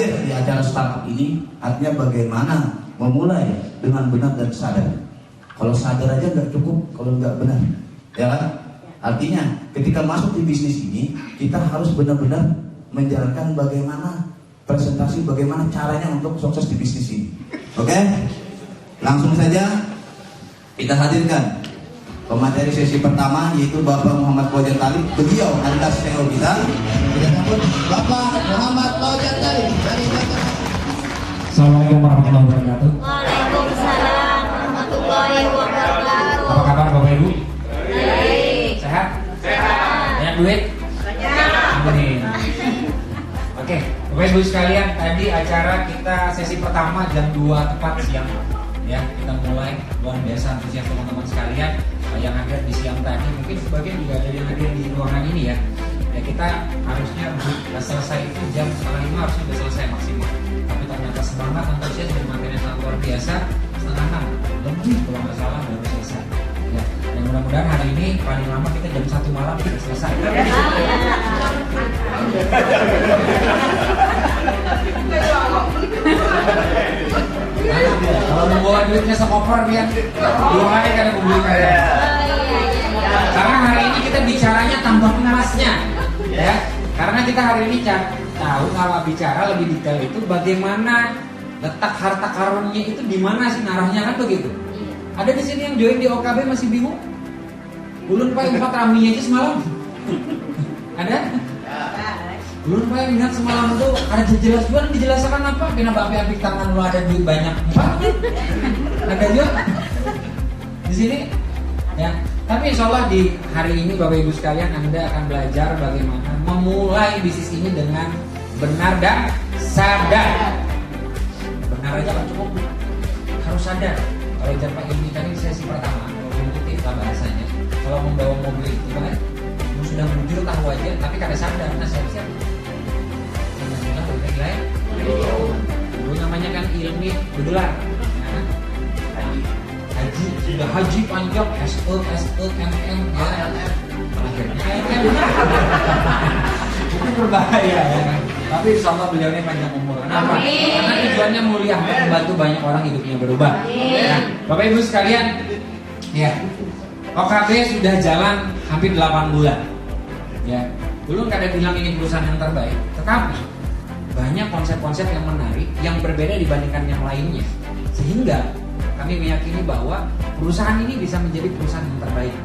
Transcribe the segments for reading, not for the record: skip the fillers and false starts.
hadir di acara startup ini artinya bagaimana memulai dengan benar dan sadar. Kalau sadar aja nggak cukup kalau nggak benar, ya kan? Artinya ketika masuk di bisnis ini kita harus benar-benar menjalankan bagaimana presentasi, bagaimana caranya untuk sukses di bisnis ini. Oke? Langsung saja kita hadirkan pemateri sesi pertama, yaitu Bapak Muhammad Fauzan Talib. Beliau adalah CEO kita. Kita sambut Bapak Muhammad Fauzan Talib dari Jakarta. Assalamualaikum warahmatullahi wabarakatuh. Waalaikumsalam warahmatullahi wabarakatuh. Apa kabar Bapak Ibu? Baik. Sehat? Sehat. Banyak duit? Banyak. Amin. Oke, Bapak Ibu sekalian, tadi acara kita sesi pertama jam 2 tepat siang. Ya, kita mulai. Luar biasa antusias teman-teman sekalian yang hadir di siang tadi. Mungkin sebagian juga ada yang hadir di ruangan ini ya. Ya, kita harusnya selesai itu jam 4:30, harusnya sudah selesai maksimal. Tapi ternyata semangat antusias dan materi yang sangat luar biasa. 5:30 lebih kalau nggak salah baru selesai. Ya, dan mudah-mudahan hari ini paling lama kita jam 1 malam kita selesai. Kalau mau bawa duitnya sekoper dia 2 hari kan aku belikan ya. Karena hari ini kita bicaranya tambah emasnya, ya. Karena kita hari ini tahu kalau bicara lebih detail itu bagaimana letak harta karunnya itu di mana sih, narahnya kan begitu. Ada di sini yang join di OKB masih bingung? Ulun Pak 4 raminya aja semalam. Ada? Belum Pak yang lihat semalam tuh ada jelas juga dijelaskan apa? Kenapa api tangan lu ada duit banyak? Ada juga di sini, ya. Tapi insya Allah di hari ini Bapak Ibu sekalian Anda akan belajar bagaimana memulai bisnis ini dengan benar dan sadar. Benar aja kan cukup, harus sadar. Kalau ujar Pak Ilmi tadi sesi pertama, kalau mengikuti lah bahasanya. Kalau membawa mobil itu kan, sudah bujur tahu aja, tapi kada sadar. Nah siap-siap. Namanya boleh dulu namanya kan ilmi begelar. Haji, sudah haji panjang SE, MM, ya. Akhirnya itu berbahaya ya kan. Tapi insya Allah beliau ini panjang umur. Kenapa? Karena tujuannya mulia, membantu banyak orang hidupnya berubah. Nah, Bapak Ibu sekalian, ya, OKB sudah jalan hampir 8 bulan. Ya, belum kada bilang ini perusahaan yang terbaik, tetapi banyak konsep-konsep yang menarik yang berbeda dibandingkan yang lainnya. Sehingga kami meyakini bahwa perusahaan ini bisa menjadi perusahaan yang terbaik.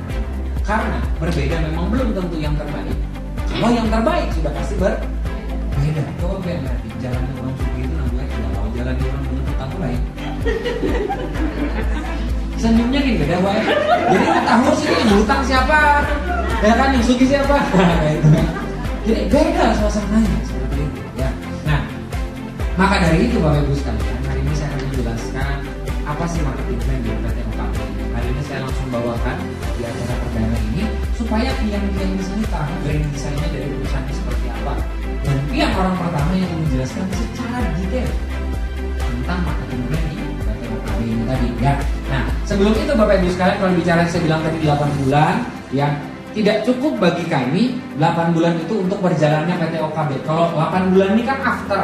Karena berbeda memang belum tentu yang terbaik. Kalau yang terbaik sudah pasti berbeda. Coba biar nanti jalan orang suku itu namanya tidak mau jalan di orang menuntut aku lain. Senyumnya gini beda wae. Jadi tahu sih yang berutang siapa, ya kan yang sugi siapa. Gitu. Jadi beda suasananya seperti itu. Ya. Nah, maka dari itu Bapak Ibu sekalian, hari ini saya akan menjelaskan apa sih marketing plan di PT OKB. Hari ini saya langsung bawakan di acara perdana ini supaya klien-klien di sini tahu brand desainnya dari perusahaan seperti apa. Dan pihak orang pertama yang menjelaskan secara detail tentang marketing plan di PT OKB ini tadi. Ya. Nah, sebelum itu Bapak Ibu sekalian, kalau bicara saya bilang tadi 8 bulan, ya tidak cukup bagi kami 8 bulan itu untuk berjalannya PT OKB. Kalau 8 bulan ini kan after,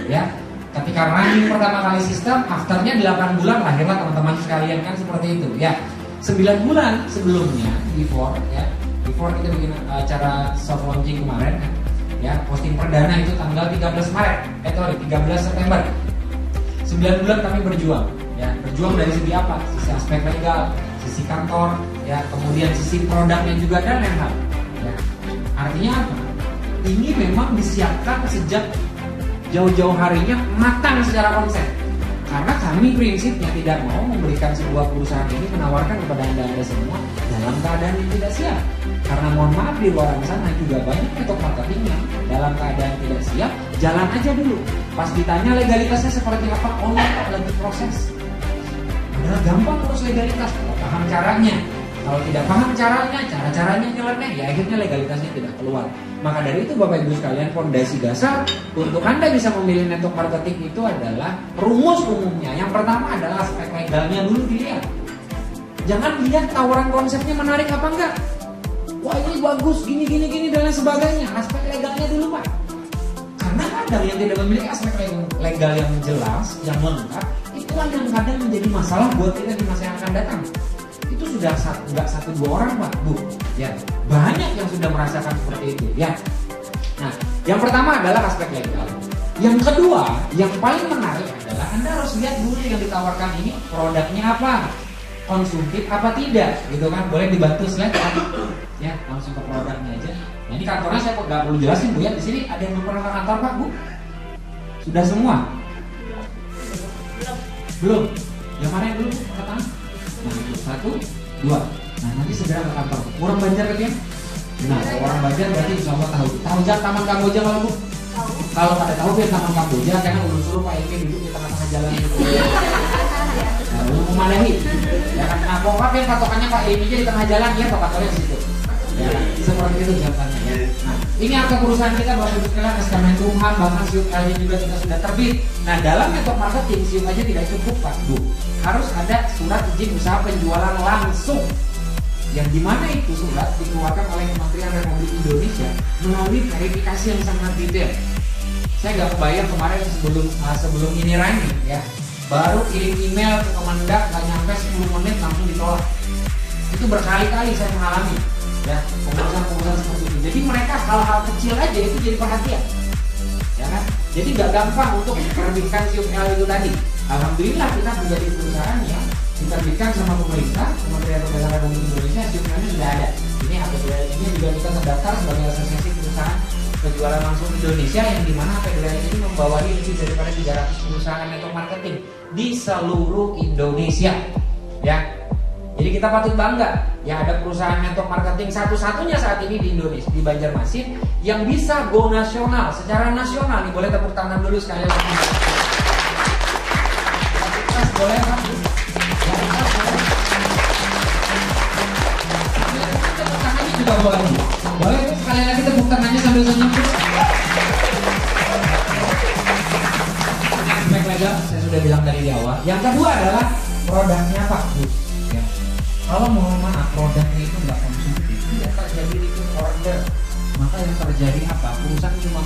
ya. Ketika running pertama kali sistem, afternya 8 bulan lahirlah teman-teman sekalian kan seperti itu, ya. 9 bulan sebelumnya, before kita bikin acara soft launching kemarin, ya, posting perdana itu tanggal 13 September. 9 bulan kami berjuang, ya, berjuang dari segi apa? Sisi aspek legal, sisi kantor, ya, kemudian sisi produknya juga dan lain-lain. Ya. Artinya apa? Ini memang disiapkan sejak jauh-jauh harinya matang secara konsep. Karena kami prinsipnya tidak mau memberikan sebuah perusahaan ini menawarkan kepada anda semua dalam keadaan yang tidak siap. Karena mohon maaf di luar sana juga banyak network marketing yang dalam keadaan tidak siap, jalan aja dulu. Pas ditanya legalitasnya seperti apa, oh lagi proses. Padahal gampang urus legalitas, kalau paham caranya. Kalau tidak paham cara-caranya nyeleneh, ya akhirnya legalitasnya tidak keluar. Maka dari itu Bapak Ibu sekalian, fondasi dasar untuk Anda bisa memilih network marketing itu adalah rumus umumnya. Yang pertama adalah aspek legalnya dulu dilihat. Jangan lihat tawaran konsepnya menarik apa enggak. Wah ini bagus, gini dan lain sebagainya. Aspek legalnya dulu Pak. Karena kan kadang yang tidak memiliki aspek legal yang jelas, yang lengkap, itulah yang kadang menjadi masalah buat kita di masa yang akan datang. Itu sudah nggak satu dua orang Pak, Bu. Ya, banyak yang sudah merasakan seperti itu. Ya. Nah, yang pertama adalah aspek legal. Yang kedua, yang paling menarik adalah Anda harus lihat dulu yang ditawarkan ini produknya apa, konsumtif apa tidak, gitu kan? Boleh dibantu slide kan? Ya, langsung ke produknya aja. Nah, ini kantornya saya kok nggak perlu jelasin Bu ya. Di sini ada yang pernah ke kantor Pak Bu? Sudah semua? Belum. Yang mana yang belum? Angkat tangan. Nah, itu 1, 2. Nah, nanti segera ke kantor. Orang Banjar kan ya? Nah, orang Banjar berarti insya Allah tahu. Tahu Taman Kamboja kalau Bu? Kalau pada tahu kan Taman Kamboja, karena ulun suruh Pak Emi duduk di tengah-tengah jalan itu. Nah, belum memadahi. Ya kan? Nah, pokoknya patokannya Pak Emi aja di tengah jalan ya, patokannya di situ. Ya, seperti itu jawabannya. Ya. Nah, ini harga perusahaan kita Bapak Ibu sekalian, SK Menkumham, bahkan SIUK-nya juga kita sudah terbit. Nah, dalam network marketing SIUK aja tidak cukup Pak Bu. Harus ada surat izin usaha penjualan langsung. Yang dimana itu surat dikeluarkan oleh Kementerian Republik Indonesia melalui verifikasi yang sangat detail. Saya nggak kebayang kemarin sebelum ini running ya, baru kirim email ke Kemendak nggak nyampe 10 menit langsung ditolak. Itu berkali-kali saya mengalami ya pengurusan seperti itu. Jadi mereka hal-hal kecil aja itu jadi perhatian, ya kan? Jadi nggak gampang untuk menerbitkan SIUK-L itu tadi. Alhamdulillah kita menjadi perusahaan yang diterbitkan sama pemerintah, Kementerian Perdagangan Republik Indonesia, SIUK-nya sudah ada. Ini APDL ini juga kita terdaftar sebagai asosiasi perusahaan penjualan langsung Indonesia, yang dimana APDL ini membawahi lebih daripada 300 perusahaan network marketing di seluruh Indonesia, ya. Jadi kita patut bangga ya ada perusahaan network marketing satu-satunya saat ini di Indonesia, di Banjarmasin, yang bisa go nasional, secara nasional. Nih boleh tepuk tangan dulu sekali lagi. Boleh Pak? Tepuk tangannya juga boleh. Boleh sekali lagi tepuk tangannya sambil senyum. Aspek legal saya sudah bilang dari di awal. Yang kedua adalah produknya Pak Bu. Ya. Kalau mohon maaf produknya itu nggak konsumtif, tidak terjadi repeat order, maka yang terjadi apa? Perusahaan cuma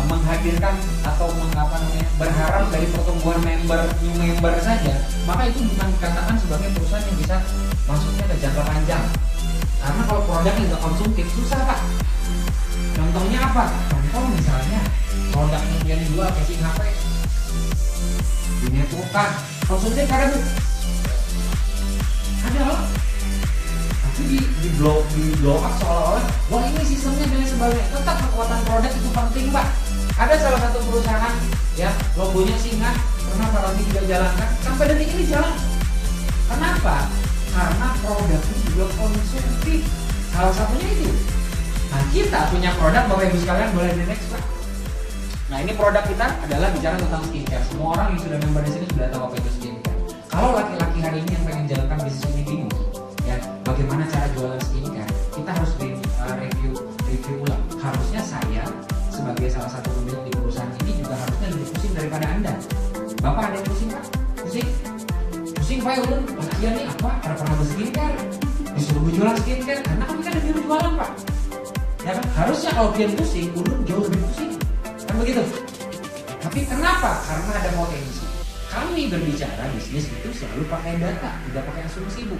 menghadirkan atau berharap dari pertumbuhan new member saja, maka itu bukan dikatakan sebagai perusahaan yang bisa masuknya ke jangka panjang. Karena kalau produknya nggak konsumtif susah Pak. Contohnya apa? Contoh misalnya produknya yang dijual casing HP, di networkan konsumtif karena ada loh, tapi di blow up seolah-olah wah ini sistemnya dan sebagainya. Tetap kekuatan produk itu penting Pak. Ada salah satu perusahaan ya logonya singa, pernah Pak Roni juga jalankan sampai detik ini jalan. Kenapa? Karena produknya juga konsumtif. Salah satunya itu. Nah kita punya produk Bapak Ibu sekalian, boleh di next Pak. Nah ini produk kita adalah bicara tentang skincare. Semua orang yang sudah member di sini sudah tahu apa itu skincare. Kalau laki-laki hari ini yang pengen jalankan bisnis ini bingung, ya bagaimana cara jualan skincare, kita harus review ulang. Harusnya saya sebagai salah satu pemilik di perusahaan ini juga harusnya lebih pusing daripada Anda. Bapak ada yang pusing Pak? Pusing Pak, ulun pengajian nih apa? Karena pernah berskincare, disuruh jualan skincare, karena kami kan ada jualan Pak. Ya kan? Harusnya kalau dia pusing, ulun jauh lebih pusing, kan begitu? Tapi kenapa? Karena ada potensi. Kami berbicara bisnis itu selalu pakai data, tidak pakai asumsi Bu.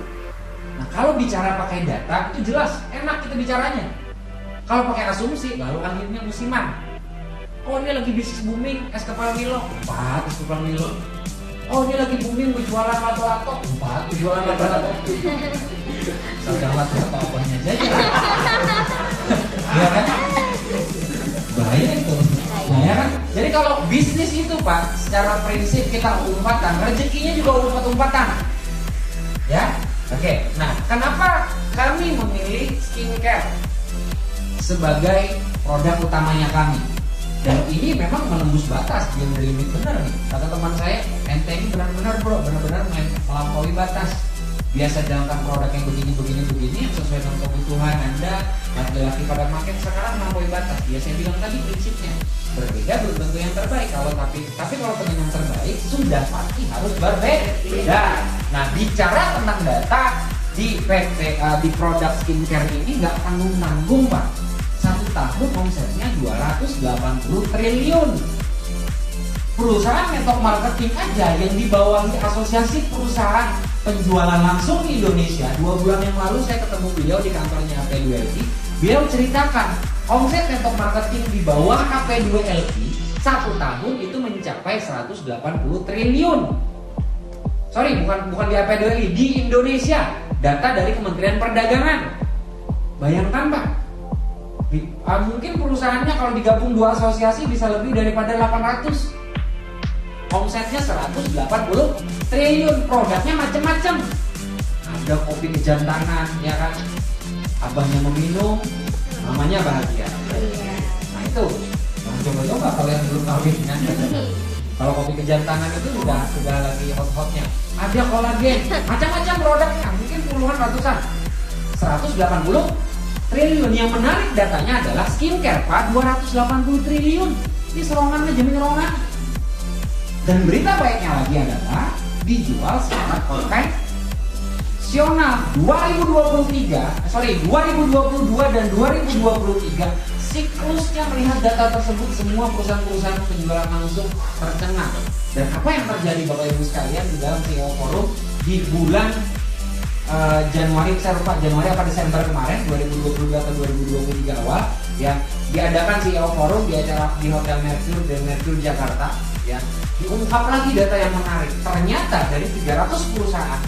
Nah kalau bicara pakai data itu jelas, enak kita bicaranya. Kalau pakai asumsi, lalu akhirnya musiman. Oh ini lagi bisnis booming, es kepal Milo, 4 es kepal Milo. Oh ini lagi booming jualan lato-lato, 4 jualan lato-lato. Sedang lato-lato apanya aja. Ya kan? Bahaya itu. Nah ya kan? Jadi kalau bisnis itu Pak, secara prinsip kita umpatan, rezekinya juga umpat-umpatan. Ya? Oke. Nah, kenapa kami memilih skincare sebagai produk utamanya kami? Dan ini memang menembus batas, dia limit benar nih. Kata teman saya, ente ini benar-benar bro, benar-benar melampaui batas. Biasa jalankan produk yang begini yang sesuai dengan kebutuhan Anda, laki-laki pada market sekarang melampaui batas. Dia saya bilang tadi prinsipnya berbeda belum tentu yang terbaik. Tapi kalau pengen yang terbaik sudah pasti harus berbeda. Nah bicara tentang data di produk skincare ini nggak tanggung-tanggung Pak. 1 tahun omsetnya 280 triliun. Perusahaan network marketing aja yang dibawahi asosiasi perusahaan penjualan langsung di Indonesia, 2 bulan yang lalu saya ketemu beliau di kantornya AP2LP. Beliau ceritakan omset network marketing di bawah AP2LP 1 tahun itu mencapai 180 triliun. Sorry, bukan di AP2LP, di Indonesia. Data dari Kementerian Perdagangan. Bayangkan Pak, mungkin perusahaannya kalau digabung 2 asosiasi bisa lebih daripada 800. Omsetnya 180 triliun, produknya macam-macam. Ada kopi kejantanan, ya kan? Abangnya meminum, mamanya bahagia. Nah itu, jangan coba-coba kalau yang belum kawin kan. Kalau kopi kejantanan itu sudah lagi hot-hotnya. Ada kolagen, macam-macam produknya, mungkin puluhan ratusan. 180 triliun. Yang menarik datanya adalah skincare Pak, 280 triliun. Ini serongan aja menyerongkan. Dan berita baiknya lagi adalah dijual secara konvensional. 2022 dan 2023 siklusnya melihat data tersebut semua perusahaan-perusahaan penjualan langsung terkena. Dan apa yang terjadi Bapak Ibu sekalian di dalam CEO Forum di bulan Januari, saya lupa Januari apa Desember kemarin 2022 atau 2023 awal ya, diadakan CEO Forum di acara di Hotel Mercure dan Mercure Jakarta ya, diungkap lagi data yang menarik. Ternyata dari 300 perusahaan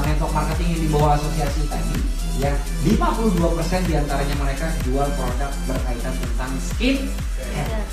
network marketing yang dibawa asosiasi tadi ya, 52% diantaranya mereka jual produk berkaitan tentang skin care.